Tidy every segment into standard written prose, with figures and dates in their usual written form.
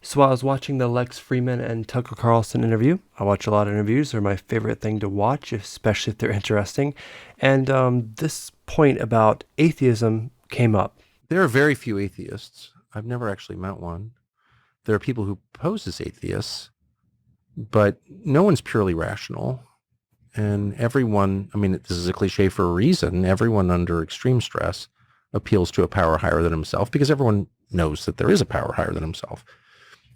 So while I was watching the Lex Fridman and Tucker Carlson interview, I watch a lot of interviews. They're my favorite thing to watch, especially if they're interesting. And this point about atheism came up. There are very few atheists. I've never actually met one. There are people who pose as atheists, but no one's purely rational. And everyone, I mean, this is a cliche for a reason, everyone under extreme stress appeals to a power higher than himself because everyone knows that there is a power higher than himself.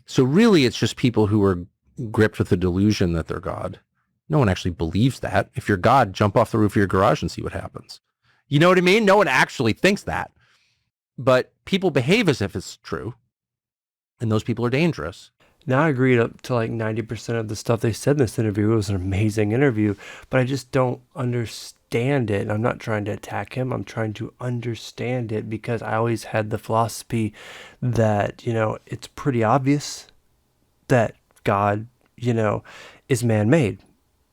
So really, it's just people who are gripped with the delusion that they're God. No one actually believes that. If you're God, jump off the roof of your garage and see what happens. You know what I mean? No one actually thinks that. But people behave as if it's true. And those people are dangerous. Now I agreed up to like 90% of the stuff they said in this interview. It was an amazing interview, but I just don't understand it. And I'm not trying to attack him. I'm trying to understand it because I always had the philosophy that, it's pretty obvious that God, is man-made.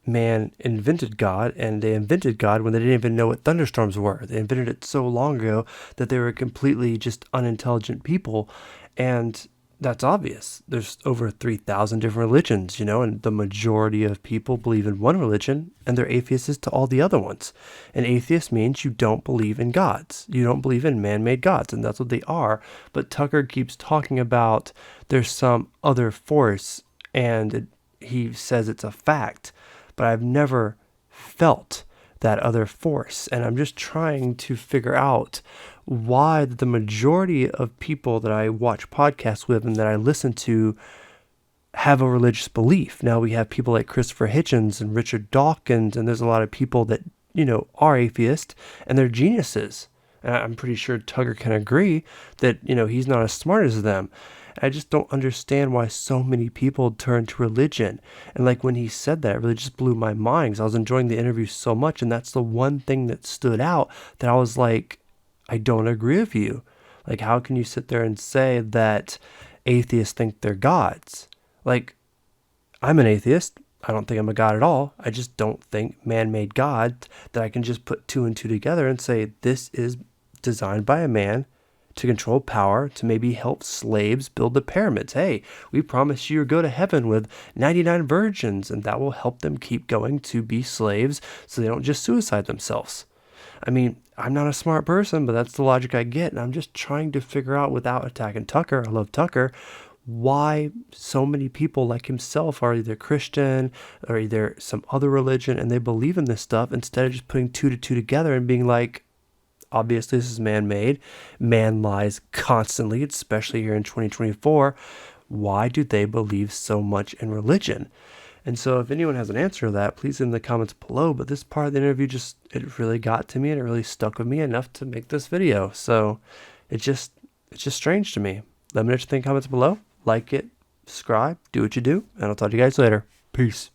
Man invented God, and they invented God when they didn't even know what thunderstorms were. They invented it so long ago that they were completely just unintelligent people, and that's obvious. There's over 3,000 different religions, and the majority of people believe in one religion, and they're atheists to all the other ones. An atheist means you don't believe in gods. You don't believe in man-made gods, and that's what they are. But Tucker keeps talking about there's some other force, and he says it's a fact, but I've never felt that other force. And I'm just trying to figure out why the majority of people that I watch podcasts with and that I listen to have a religious belief. Now we have people like Christopher Hitchens and Richard Dawkins, and there's a lot of people that, are atheist and they're geniuses. And I'm pretty sure Tucker can agree that, he's not as smart as them. I just don't understand why so many people turn to religion. And like when he said that, it really just blew my mind because I was enjoying the interview so much. And that's the one thing that stood out that I was like, I don't agree with you. Like, how can you sit there and say that atheists think they're gods? Like, I'm an atheist. I don't think I'm a god at all. I just don't think man-made God that I can just put two and two together and say this is designed by a man to control power, to maybe help slaves build the pyramids. Hey, we promise you go to heaven with 99 virgins, and that will help them keep going to be slaves so they don't just suicide themselves. I mean, I'm not a smart person, but that's the logic I get, and I'm just trying to figure out, without attacking Tucker, I love Tucker, why so many people like himself are either Christian or either some other religion, and they believe in this stuff instead of just putting two to two together and being like, obviously this is man-made. Man lies constantly, especially here in 2024. Why do they believe so much in religion? And so if anyone has an answer to that, please in the comments below. But this part of the interview it really got to me and it really stuck with me enough to make this video. So it's just strange to me. Let me know what you think in the comments below. Like it, subscribe, do what you do, and I'll talk to you guys later. Peace.